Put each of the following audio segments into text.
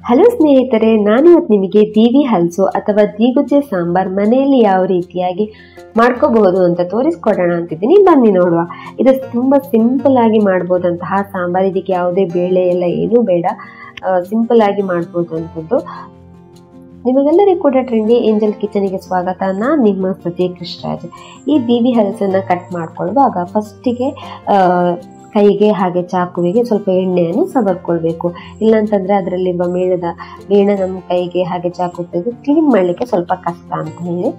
Hello ಸ್ನೇಹಿತರೆ, ನಾನಿವತ್ತು ನಿಮಗೆ ದೀವಿ ಹಲಸು ಅಥವಾ ದೀಗುಜ್ಜೆ ಸಾಂಬಾರ್ ಮನೆಯಲ್ಲಿ ಯಾವ ರೀತಿಯಾಗಿ ಮಾಡ್ಕೋಬಹುದು ಅಂತ ತೋರಿಸ್ಕೊಡೋಣ ಅಂತಿದ್ದೀನಿ. ಬನ್ನಿ ನೋಡುವ. ಇದು ತುಂಬ ಸಿಂಪಲ್ ಆಗಿ ಮಾಡ್ಬೋದಂತಹ ಸಾಂಬಾರ್. ಇದಕ್ಕೆ ಯಾವುದೇ ಬೇಳೆ ಎಲ್ಲ ಏನೂ ಬೇಡ, ಸಿಂಪಲ್ ಆಗಿ ಮಾಡ್ಬೋದು ಅಂಥದ್ದು. ನಿಮಗೆಲ್ಲರಿಗೂ ಕೂಡ ಟ್ರೆಂಡಿ ಏಂಜಲ್ ಕಿಚನಿಗೆ ಸ್ವಾಗತ. ನಾನು ನಿಮ್ಮ ಸ್ತುತಿ ಕೃಷ್ಣರಾಜ್. ಈ ದೀವಿ ಹಲಸನ್ನು ಕಟ್ ಮಾಡ್ಕೊಳ್ಳುವಾಗ ಫಸ್ಟಿಗೆ ಕೈಗೆ ಹಾಗೆ ಚಾಕುವಿಗೆ ಸ್ವಲ್ಪ ಎಣ್ಣೆಯನ್ನು ಸವರ್ಕೊಳ್ಬೇಕು. ಇಲ್ಲಾಂತಂದರೆ ಅದರಲ್ಲಿರುವ ಮೇಣ ನಮ್ಮ ಕೈಗೆ ಹಾಗೆ ಚಾಕು ತೆಗೆದು ಕ್ಲೀನ್ ಮಾಡಲಿಕ್ಕೆ ಸ್ವಲ್ಪ ಕಷ್ಟ ಅಂತ ಹೇಳಿ.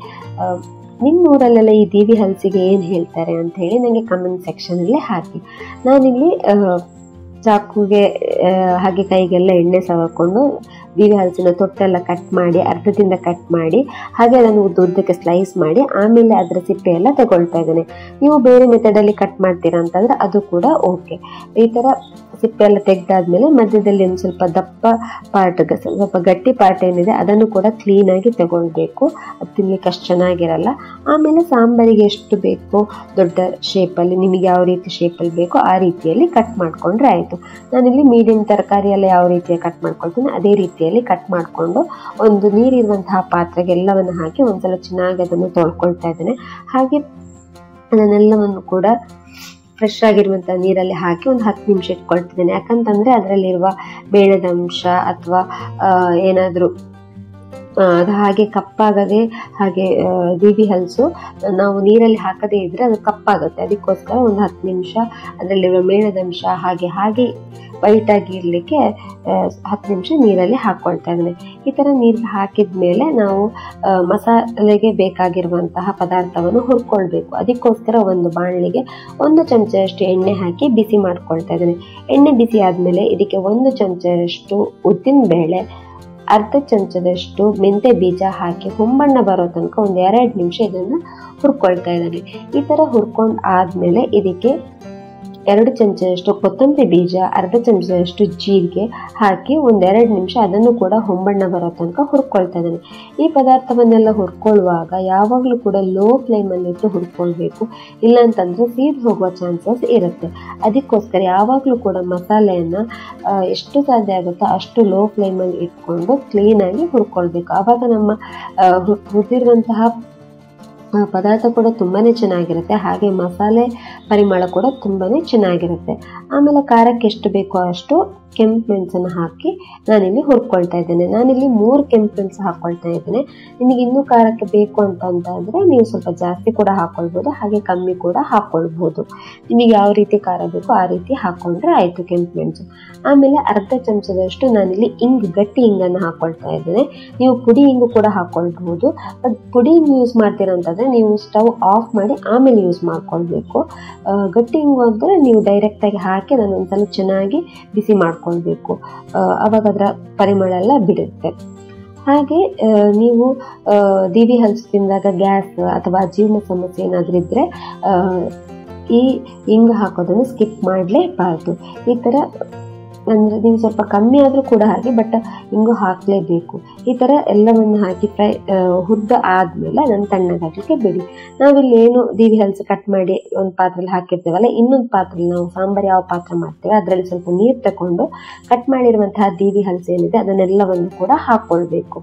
ನಿಮ್ಮ ಊರಲ್ಲೆಲ್ಲ ಈ ದೀವಿ ಹಲಸಿಗೆ ಏನು ಹೇಳ್ತಾರೆ ಅಂತ ಹೇಳಿ ನನಗೆ ಕಮೆಂಟ್ ಸೆಕ್ಷನಲ್ಲಿ ಹಾಕಿ. ನಾನಿಲ್ಲಿ ಚಾಕುಗೆ ಹಾಗೆ ಕೈಗೆಲ್ಲ ಎಣ್ಣೆ ಸವರ್ಕೊಂಡು ದೀವಿ ಹಲಸಿನ ತೊಟ್ಟೆಲ್ಲ ಕಟ್ ಮಾಡಿ ಅರ್ಧದಿಂದ ಕಟ್ ಮಾಡಿ ಹಾಗೆ ಅದನ್ನು ಉದ್ದಕ್ಕೆ ಸ್ಲೈಸ್ ಮಾಡಿ ಆಮೇಲೆ ಅದರ ಸಿಪ್ಪೆ ಎಲ್ಲ ತಗೊಳ್ತಾ ಇದ್ದೇನೆ. ನೀವು ಬೇರೆ ಮೆಥಡಲ್ಲಿ ಕಟ್ ಮಾಡ್ತೀರಾ ಅಂತಂದರೆ ಅದು ಕೂಡ ಓಕೆ. ಈ ಥರ ಸಿಪ್ಪೆ ಎಲ್ಲ ತೆಗೆದಾದ್ಮೇಲೆ ಮಧ್ಯದಲ್ಲಿ ಒಂದು ಸ್ವಲ್ಪ ದಪ್ಪ ಪಾರ್ಟ್ಗೆ ಸ್ವಲ್ಪ ಗಟ್ಟಿ ಪಾರ್ಟ್ ಏನಿದೆ ಅದನ್ನು ಕೂಡ ಕ್ಲೀನಾಗಿ ತಗೊಳ್ಬೇಕು. ಅದು ತಿನ್ಲಿಕ್ಕೆ ಅಷ್ಟು ಚೆನ್ನಾಗಿರಲ್ಲ. ಆಮೇಲೆ ಸಾಂಬಾರಿಗೆ ಎಷ್ಟು ಬೇಕೋ ದೊಡ್ಡ ಶೇಪಲ್ಲಿ ನಿಮಗೆ ಯಾವ ರೀತಿ ಶೇಪಲ್ಲಿ ಬೇಕೋ ಆ ರೀತಿಯಲ್ಲಿ ಕಟ್ ಮಾಡಿಕೊಂಡ್ರೆ ಆಯಿತು. ನಾನಿಲ್ಲಿ ಮೀಡಿಯಂ ತರಕಾರಿ ಎಲ್ಲ ಯಾವ ರೀತಿಯಾಗಿ ಕಟ್ ಮಾಡ್ಕೊಳ್ತೀನಿ ಅದೇ ರೀತಿಯಲ್ಲಿ ಕಟ್ ಮಾಡಿಕೊಂಡು ಒಂದು ನೀರಿರುವಂತಹ ಪಾತ್ರೆಗೆ ಎಲ್ಲವನ್ನು ಹಾಕಿ ಒಂದ್ಸಲ ಚೆನ್ನಾಗಿ ಅದನ್ನು ತೊಳ್ಕೊಳ್ತಾ ಇದ್ದೇನೆ. ಹಾಗೆ ಅದನ್ನೆಲ್ಲವನ್ನು ಕೂಡ ಫ್ರೆಶ್ ಆಗಿರುವಂಥ ನೀರಲ್ಲಿ ಹಾಕಿ ಒಂದು 10 ನಿಮಿಷ ಇಟ್ಕೊಳ್ತಿದ್ದೇನೆ. ಯಾಕಂತಂದರೆ ಅದರಲ್ಲಿರುವ ಬೇಳೆದ ಅಂಶ ಅಥವಾ ಏನಾದರೂ ಅದು ಹಾಗೆ ಕಪ್ಪಾಗದೆ ಹಾಗೆ ದೀವಿ ಹಲಸು ನಾವು ನೀರಲ್ಲಿ ಹಾಕದೇ ಇದ್ದರೆ ಅದು ಕಪ್ಪಾಗುತ್ತೆ. ಅದಕ್ಕೋಸ್ಕರ ಒಂದು 10 ನಿಮಿಷ ಅದರಲ್ಲಿರುವ ಮೇಣದಂಶ ಹಾಗೆ ವೈಟ್ ಆಗಿ ಇರಲಿಕ್ಕೆ 10 ನಿಮಿಷ ನೀರಲ್ಲಿ ಹಾಕ್ಕೊಳ್ತಾ ಇದ್ದೇನೆ. ಈ ಥರ ನೀರಿಗೆ ಹಾಕಿದ ಮೇಲೆ ನಾವು ಮಸಾಲೆಗೆ ಬೇಕಾಗಿರುವಂತಹ ಪದಾರ್ಥವನ್ನು ಹುರ್ಕೊಳ್ಬೇಕು. ಅದಕ್ಕೋಸ್ಕರ ಒಂದು ಬಾಣಲಿಗೆ 1 ಚಮಚದಷ್ಟು ಎಣ್ಣೆ ಹಾಕಿ ಬಿಸಿ ಮಾಡ್ಕೊಳ್ತಾ ಇದ್ದೇನೆ. ಎಣ್ಣೆ ಬಿಸಿ ಆದಮೇಲೆ ಇದಕ್ಕೆ 1 ಚಮಚದಷ್ಟು ಉದ್ದಿನ ಬೇಳೆ, ಅರ್ಧ ಚಮಚದಷ್ಟು ಮೆಂತೆ ಬೀಜ ಹಾಕಿ ಹೊಂಬಣ್ಣ ಬರೋ ತನಕ ಒಂದು 2 ನಿಮಿಷ ಇದನ್ನು ಹುರ್ಕೊಳ್ತಾ ಇದ್ದೀನಿ. ಈ ಥರ ಹುರ್ಕೊಂಡು ಆದಮೇಲೆ ಇದಕ್ಕೆ 2 ಚಮಚದಷ್ಟು ಕೊತ್ತಂಬರಿ ಬೀಜ, ಅರ್ಧ ಚಮಚದಷ್ಟು ಜೀರಿಗೆ ಹಾಕಿ ಒಂದು 2 ನಿಮಿಷ ಅದನ್ನು ಕೂಡ ಹೊಂಬಣ್ಣ ಬರೋ ತನಕ ಹುರ್ಕೊಳ್ತಾ ಇದ್ದೀನಿ. ಈ ಪದಾರ್ಥವನ್ನೆಲ್ಲ ಹುರ್ಕೊಳ್ಳುವಾಗ ಯಾವಾಗಲೂ ಕೂಡ ಲೋ ಫ್ಲೇಮಲ್ಲಿಟ್ಟು ಹುರ್ಕೊಳ್ಬೇಕು. ಇಲ್ಲಾಂತಂದರೆ ಸೀದು ಹೋಗುವ ಚಾನ್ಸಸ್ ಇರುತ್ತೆ. ಅದಕ್ಕೋಸ್ಕರ ಯಾವಾಗಲೂ ಕೂಡ ಮಸಾಲೆಯನ್ನು ಎಷ್ಟು ಸಾಧ್ಯ ಆಗುತ್ತೋ ಅಷ್ಟು ಲೋ ಫ್ಲೇಮಲ್ಲಿ ಇಟ್ಕೊಂಡು ಕ್ಲೀನಾಗಿ ಹುರ್ಕೊಳ್ಬೇಕು. ಆವಾಗ ನಮ್ಮ ಹುರಿದಿರುವಂತಹ ಪದಾರ್ಥ ಕೂಡ ತುಂಬಾ ಚೆನ್ನಾಗಿರುತ್ತೆ. ಹಾಗೆ ಮಸಾಲೆ ಪರಿಮಳ ಕೂಡ ತುಂಬಾ ಚೆನ್ನಾಗಿರುತ್ತೆ. ಆಮೇಲೆ ಖಾರಕ್ಕೆ ಎಷ್ಟು ಬೇಕೋ ಅಷ್ಟು ಕೆಂಪು ಮೆಣಸನ್ನು ಹಾಕಿ ನಾನಿಲ್ಲಿ ಹುರ್ಕೊಳ್ತಾ ಇದ್ದೇನೆ. ನಾನಿಲ್ಲಿ 3 ಕೆಂಪು ಮೆಣಸು ಹಾಕ್ಕೊಳ್ತಾ ಇದ್ದೇನೆ. ನಿಮಗೆ ಇನ್ನೂ ಖಾರಕ್ಕೆ ಬೇಕು ಅಂತಂದರೆ ನೀವು ಸ್ವಲ್ಪ ಜಾಸ್ತಿ ಕೂಡ ಹಾಕ್ಕೊಳ್ಬೋದು, ಹಾಗೆ ಕಮ್ಮಿ ಕೂಡ ಹಾಕ್ಕೊಳ್ಬೋದು. ನಿಮಗೆ ಯಾವ ರೀತಿ ಖಾರ ಬೇಕೋ ಆ ರೀತಿ ಹಾಕ್ಕೊಂಡ್ರೆ ಆಯಿತು ಕೆಂಪು ಮೆಣಸು. ಆಮೇಲೆ ಅರ್ಧ ಚಮಚದಷ್ಟು ನಾನಿಲ್ಲಿ ಗಟ್ಟಿ ಹಿಂಗನ್ನು ಹಾಕ್ಕೊಳ್ತಾ ಇದ್ದೇನೆ. ನೀವು ಪುಡಿ ಹಿಂಗು ಕೂಡ ಹಾಕ್ಕೊಳ್ಬಹುದು. ಬಟ್ ಪುಡಿ ಹಿಂಗು ಯೂಸ್ ಮಾಡ್ತೀರಾ ಅಂತಂದರೆ ನೀವು ಸ್ಟವ್ ಆಫ್ ಮಾಡಿ ಆಮೇಲೆ ಯೂಸ್ ಮಾಡ್ಕೊಳ್ಬೇಕು. ಗಟ್ಟಿ ಹಿಂಗು ಅಂದರೆ ನೀವು ಡೈರೆಕ್ಟಾಗಿ ಹಾಕಿ ಅದನ್ನು ಒಂದ್ಸಲ ಚೆನ್ನಾಗಿ ಬಿಸಿ ಮಾಡ್ಕೊಳ್ಬೇಕು. ಆವಾಗ ಅದರ ಪರಿಮಳ ಎಲ್ಲ ಬಿಡುತ್ತೆ. ಹಾಗೆ ನೀವು ದೀವಿ ಹಲಸು ತಿಂದಾಗ ಗ್ಯಾಸ್ ಅಥವಾ ಅಜೀರ್ಣ ಸಮಸ್ಯೆ ಏನಾದರೂ ಇದ್ದರೆ ಈ ಹಿಂಗು ಹಾಕೋದನ್ನು ಸ್ಕಿಪ್ ಮಾಡಲೇಬಾರ್ದು. ಈ ಥರ ಅಂದರೆ ನೀವು ಸ್ವಲ್ಪ ಕಮ್ಮಿ ಆದರೂ ಕೂಡ ಹಾಗೆ, ಬಟ್ ಹಿಂಗು ಹಾಕಲೇಬೇಕು. ಈ ಥರ ಎಲ್ಲವನ್ನು ಹಾಕಿ ಹುರಿದ ಆದಮೇಲೆ ಅದನ್ನು ತಣ್ಣಗಾಗಲಿಕ್ಕೆ ಬಿಡಿ. ನಾವಿಲ್ಲಿ ಏನು ದೀವಿ ಹಲಸು ಕಟ್ ಮಾಡಿ ಒಂದು ಪಾತ್ರೆಯಲ್ಲಿ ಹಾಕಿರ್ತೇವಲ್ಲ, ಇನ್ನೊಂದು ಪಾತ್ರೆಯಲ್ಲಿ ನಾವು ಸಾಂಬಾರು ಯಾವ ಪಾತ್ರೆ ಮಾಡ್ತೇವೆ ಅದರಲ್ಲಿ ಸ್ವಲ್ಪ ನೀರು ತಗೊಂಡು ಕಟ್ ಮಾಡಿರುವಂತಹ ದೀವಿ ಹಲಸು ಏನಿದೆ ಅದನ್ನೆಲ್ಲವನ್ನು ಕೂಡ ಹಾಕ್ಕೊಳ್ಬೇಕು.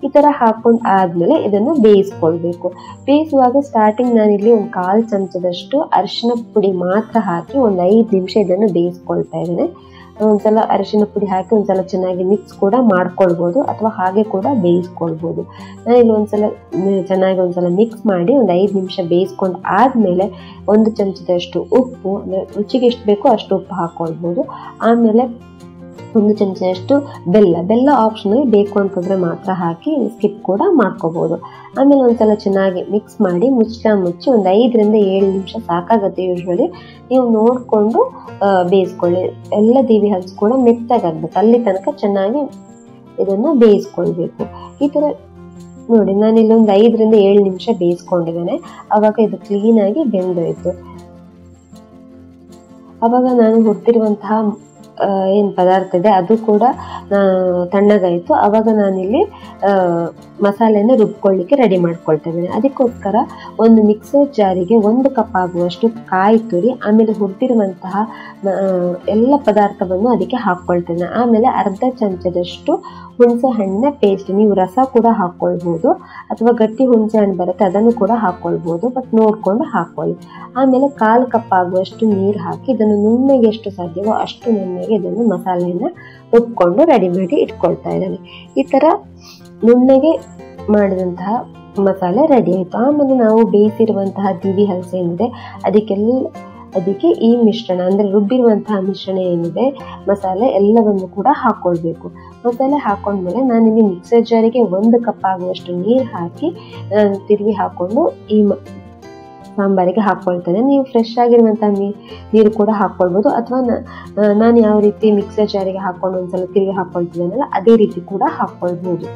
ಈ ಥರ ಹಾಕ್ಕೊಂಡು ಆದಮೇಲೆ ಇದನ್ನು ಬೇಯಿಸ್ಕೊಳ್ಬೇಕು. ಬೇಯಿಸುವಾಗ ಸ್ಟಾರ್ಟಿಂಗ್ ನಾನಿಲ್ಲಿ ಒಂದು 1/4 ಚಮಚದಷ್ಟು ಅರಿಶಿನ ಪುಡಿ ಮಾತ್ರ ಹಾಕಿ ಒಂದು 5 ನಿಮಿಷ ಇದನ್ನು ಬೇಯಿಸ್ಕೊಳ್ತಾ ಇದ್ದೇನೆ. ಒಂದ್ಸಲ ಅರಿಶಿನ ಪುಡಿ ಹಾಕಿ ಒಂದ್ಸಲ ಚೆನ್ನಾಗಿ ಮಿಕ್ಸ್ ಕೂಡ ಮಾಡ್ಕೊಳ್ಬೋದು ಅಥವಾ ಹಾಗೆ ಕೂಡ ಬೇಯಿಸ್ಕೊಳ್ಬೋದು. ನಾನಿಲ್ಲಿ ಚೆನ್ನಾಗಿ ಒಂದ್ಸಲ ಮಿಕ್ಸ್ ಮಾಡಿ ಒಂದು 5 ನಿಮಿಷ ಬೇಯಿಸ್ಕೊಂಡು ಆದಮೇಲೆ 1 ಚಮಚದಷ್ಟು ಉಪ್ಪು, ಅಂದರೆ ರುಚಿಗೆ ಎಷ್ಟು ಬೇಕೋ ಅಷ್ಟು ಉಪ್ಪು ಹಾಕ್ಕೊಳ್ಬೋದು. ಆಮೇಲೆ 1 ಚಮಚದಷ್ಟು ಬೆಲ್ಲ ಆಪ್ಷನಲ್, ಬೇಕು ಅಂತಂದರೆ ಮಾತ್ರ ಹಾಕಿ ಸ್ಕಿಪ್ ಕೂಡ ಮಾಡ್ಕೋಬೋದು. ಆಮೇಲೆ ಒಂದ್ಸಲ ಚೆನ್ನಾಗಿ ಮಿಕ್ಸ್ ಮಾಡಿ ಮುಚ್ಚಿ ಒಂದು 5 ರಿಂದ 7 ನಿಮಿಷ ಸಾಕಾಗುತ್ತೆ. ಯೂಶ್ವಲಿ ನೀವು ನೋಡಿಕೊಂಡು ಬೇಯಿಸ್ಕೊಳ್ಳಿ. ಎಲ್ಲ ದೀವಿ ಹಲಸು ಕೂಡ ಮೆತ್ತಗಾಗಬೇಕು, ಅಲ್ಲಿ ತನಕ ಚೆನ್ನಾಗಿ ಇದನ್ನು ಬೇಯಿಸ್ಕೊಳ್ಬೇಕು. ಈ ಥರ ನೋಡಿ, ನಾನಿಲ್ಲಿ ಒಂದು 5 ರಿಂದ 7 ನಿಮಿಷ ಬೇಯಿಸ್ಕೊಂಡಿದ್ದೇನೆ. ಆವಾಗ ಇದು ಕ್ಲೀನಾಗಿ ಬೆಂದೋಯ್ತು. ಆವಾಗ ನಾನು ಹುರಿದಿರುವಂತಹ ಏನು ಪದಾರ್ಥ ಇದೆ ಅದು ಕೂಡ ತಣ್ಣಗಾಯಿತು. ಆವಾಗ ನಾನಿಲ್ಲಿ ಮಸಾಲೆಯನ್ನು ರುಬ್ಕೊಳ್ಳಿಕ್ಕೆ ರೆಡಿ ಮಾಡ್ಕೊಳ್ತಾ ಇದ್ದೇನೆ. ಅದಕ್ಕೋಸ್ಕರ ಒಂದು ಮಿಕ್ಸರ್ ಜಾರಿಗೆ 1 ಕಪ್ ಆಗುವಷ್ಟು ಕಾಯಿ ತುರಿ, ಆಮೇಲೆ ಹುರಿದಿರುವಂತಹ ಎಲ್ಲ ಪದಾರ್ಥವನ್ನು ಅದಕ್ಕೆ ಹಾಕ್ಕೊಳ್ತೇನೆ. ಆಮೇಲೆ ಅರ್ಧ ಚಮಚದಷ್ಟು ಹುಣಸೆ ಹಣ್ಣಿನ ಪೇಸ್ಟ್, ನೀವು ರಸ ಕೂಡ ಹಾಕ್ಕೊಳ್ಬೋದು ಅಥವಾ ಗಟ್ಟಿ ಹುಣಸೆ ಹಣ್ಣು ಬರುತ್ತೆ ಅದನ್ನು ಕೂಡ ಹಾಕ್ಕೊಳ್ಬೋದು, ಬಟ್ ನೋಡಿಕೊಂಡು ಹಾಕ್ಕೊಳ್ಳಿ. ಆಮೇಲೆ 1/4 ಕಪ್ ಆಗುವಷ್ಟು ನೀರು ಹಾಕಿ ಇದನ್ನು ನುಣ್ಣಗೆ ಎಷ್ಟು ಸಾಧ್ಯವೋ ಅಷ್ಟು ನುಣ್ಣಗೆ ಇದನ್ನು ಮಸಾಲೆಯನ್ನು ರುಬ್ಕೊಂಡು ರೆಡಿ ಮಾಡಿ ಇಟ್ಕೊಳ್ತಾ ಇದ್ದೇನೆ. ಈ ಥರ ನುಣ್ಣಗೆ ಮಾಡಿದಂತಹ ಮಸಾಲೆ ರೆಡಿ ಆಯಿತು. ಆಮೇಲೆ ನಾವು ಬೇಯಿಸಿರುವಂತಹ ದಿವಿ ಹಲಸೆ ಏನಿದೆ ಅದಕ್ಕೆ ಈ ಮಿಶ್ರಣ ಅಂದರೆ ರುಬ್ಬಿರುವಂತಹ ಮಿಶ್ರಣ ಏನಿದೆ ಮಸಾಲೆ ಎಲ್ಲವನ್ನು ಕೂಡ ಹಾಕ್ಕೊಳ್ಬೇಕು. ಮಸಾಲೆ ಹಾಕೊಂಡ್ಮೇಲೆ ನಾನಿಲ್ಲಿ ಮಿಕ್ಸರ್ ಜಾರಿಗೆ 1 ಕಪ್ ಆಗುವಷ್ಟು ನೀರು ಹಾಕಿ ತಿರುವಿ ಹಾಕ್ಕೊಂಡು ಈ ಸಾಂಬಾರಿಗೆ ಹಾಕ್ಕೊಳ್ತೇನೆ. ನೀವು ಫ್ರೆಶ್ ಆಗಿರುವಂತಹ ನೀರು ಕೂಡ ಹಾಕ್ಕೊಳ್ಬೋದು, ಅಥವಾ ನಾನು ಯಾವ ರೀತಿ ಮಿಕ್ಸರ್ ಜಾರಿಗೆ ಹಾಕ್ಕೊಂಡು ಒಂದ್ಸಲ ತಿರುವಿ ಹಾಕ್ಕೊಳ್ತಿದ್ದೇನಲ್ಲ ಅದೇ ರೀತಿ ಕೂಡ ಹಾಕ್ಕೊಳ್ಬೋದು.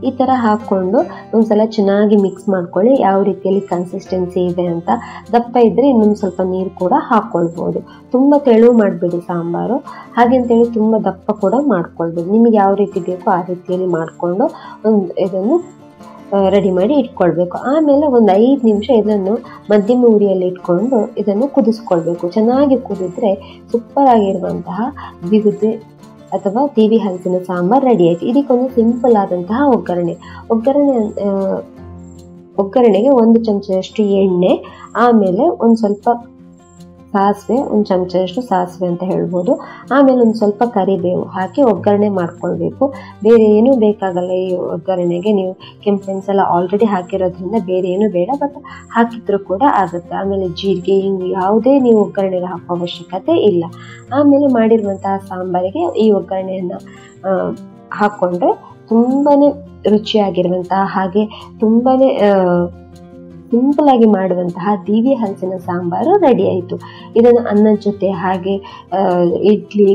ಈ ಥರ ಹಾಕ್ಕೊಂಡು ಒಂದ್ಸಲ ಚೆನ್ನಾಗಿ ಮಿಕ್ಸ್ ಮಾಡ್ಕೊಳ್ಳಿ, ಯಾವ ರೀತಿಯಲ್ಲಿ ಕನ್ಸಿಸ್ಟೆನ್ಸಿ ಇದೆ ಅಂತ. ದಪ್ಪ ಇದ್ದರೆ ಇನ್ನೊಂದು ಸ್ವಲ್ಪ ನೀರು ಕೂಡ ಹಾಕ್ಕೊಳ್ಬೋದು. ತುಂಬ ತೆಳು ಮಾಡಬೇಡಿ ಸಾಂಬಾರು, ಹಾಗೆಂತೇಳಿ ತುಂಬ ದಪ್ಪ ಕೂಡ ಮಾಡ್ಕೊಳ್ಬೋದು. ನಿಮಗೆ ಯಾವ ರೀತಿ ಬೇಕೋ ಆ ರೀತಿಯಲ್ಲಿ ಮಾಡಿಕೊಂಡು ಇದನ್ನು ರೆಡಿ ಮಾಡಿ ಇಟ್ಕೊಳ್ಬೇಕು. ಆಮೇಲೆ ಒಂದು 5 ನಿಮಿಷ ಇದನ್ನು ಮಧ್ಯಮ ಉರಿಯಲ್ಲಿ ಇಟ್ಕೊಂಡು ಇದನ್ನು ಕುದಿಸ್ಕೊಳ್ಬೇಕು. ಚೆನ್ನಾಗಿ ಕುದಿದ್ರೆ ಸೂಪರ್ ಆಗಿರುವಂತಹ ದ್ವಿಗುದ್ದೆ ಅಥವಾ ದಿವಿ ಹಲಸಿನ ಸಾಂಬಾರ್ ರೆಡಿ ಆಯಿತು. ಇದಕ್ಕೊಂದು ಸಿಂಪಲ್ ಆದಂತಹ ಒಗ್ಗರಣೆಗೆ 1 ಚಮಚದಷ್ಟು ಎಣ್ಣೆ, ಆಮೇಲೆ ಒಂದು ಸ್ವಲ್ಪ ಸಾಸಿವೆ, 1 ಚಮಚದಷ್ಟು ಸಾಸಿವೆ ಅಂತ ಹೇಳ್ಬೋದು, ಆಮೇಲೆ ಒಂದು ಸ್ವಲ್ಪ ಕರಿಬೇವು ಹಾಕಿ ಒಗ್ಗರಣೆ ಮಾಡ್ಕೊಳ್ಬೇಕು. ಬೇರೆ ಏನೂ ಬೇಕಾಗಲ್ಲ ಈ ಒಗ್ಗರಣೆಗೆ. ನೀವು ಕೆಂಪು ಮೆಣಸೆಲ್ಲ ಆಲ್ರೆಡಿ ಹಾಕಿರೋದ್ರಿಂದ ಬೇರೆ ಏನೂ ಬೇಡ, ಬಟ್ ಹಾಕಿದ್ರೂ ಕೂಡ ಆಗುತ್ತೆ. ಆಮೇಲೆ ಜೀರಿಗೆ, ಹಿಂಗು ಯಾವುದೇ ನೀವು ಒಗ್ಗರಣೆಗೆ ಹಾಕೋ ಅವಶ್ಯಕತೆ ಇಲ್ಲ. ಆಮೇಲೆ ಮಾಡಿರುವಂತಹ ಸಾಂಬಾರಿಗೆ ಈ ಒಗ್ಗರಣೆಯನ್ನು ಹಾಕ್ಕೊಂಡ್ರೆ ತುಂಬಾ ರುಚಿಯಾಗಿರುವಂತಹ ಹಾಗೆ ತುಂಬಾ ಸಿಂಪಲ್ ಆಗಿ ಮಾಡುವಂತಹ ದಿವಿ ಹಲಸಿನ ಸಾಂಬಾರು ರೆಡಿ ಆಯಿತು. ಇದನ್ನು ಅನ್ನದ ಜೊತೆ ಹಾಗೆ ಇಡ್ಲಿ,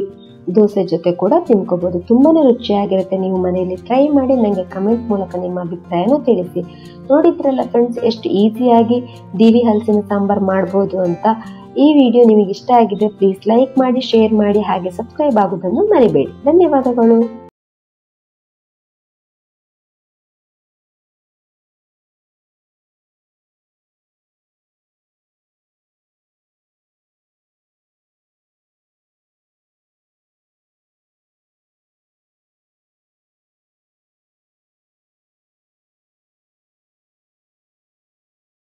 ದೋಸೆ ಜೊತೆ ಕೂಡ ತಿನ್ಕೋಬೋದು. ತುಂಬಾ ರುಚಿಯಾಗಿರುತ್ತೆ. ನೀವು ಮನೆಯಲ್ಲಿ ಟ್ರೈ ಮಾಡಿ ನನಗೆ ಕಮೆಂಟ್ ಮೂಲಕ ನಿಮ್ಮ ಅಭಿಪ್ರಾಯನ ತಿಳಿಸಿ. ನೋಡಿದ್ರಲ್ಲ ಫ್ರೆಂಡ್ಸ್, ಎಷ್ಟು ಈಸಿಯಾಗಿ ದಿವಿ ಹಲಸಿನ ಸಾಂಬಾರು ಮಾಡ್ಬೋದು ಅಂತ. ಈ ವಿಡಿಯೋ ನಿಮಗೆ ಇಷ್ಟ ಆಗಿದ್ರೆ ಪ್ಲೀಸ್ ಲೈಕ್ ಮಾಡಿ, ಶೇರ್ ಮಾಡಿ, ಹಾಗೆ ಸಬ್ಸ್ಕ್ರೈಬ್ ಆಗೋದನ್ನು ಮರಿಬೇಡಿ. ಧನ್ಯವಾದಗಳು.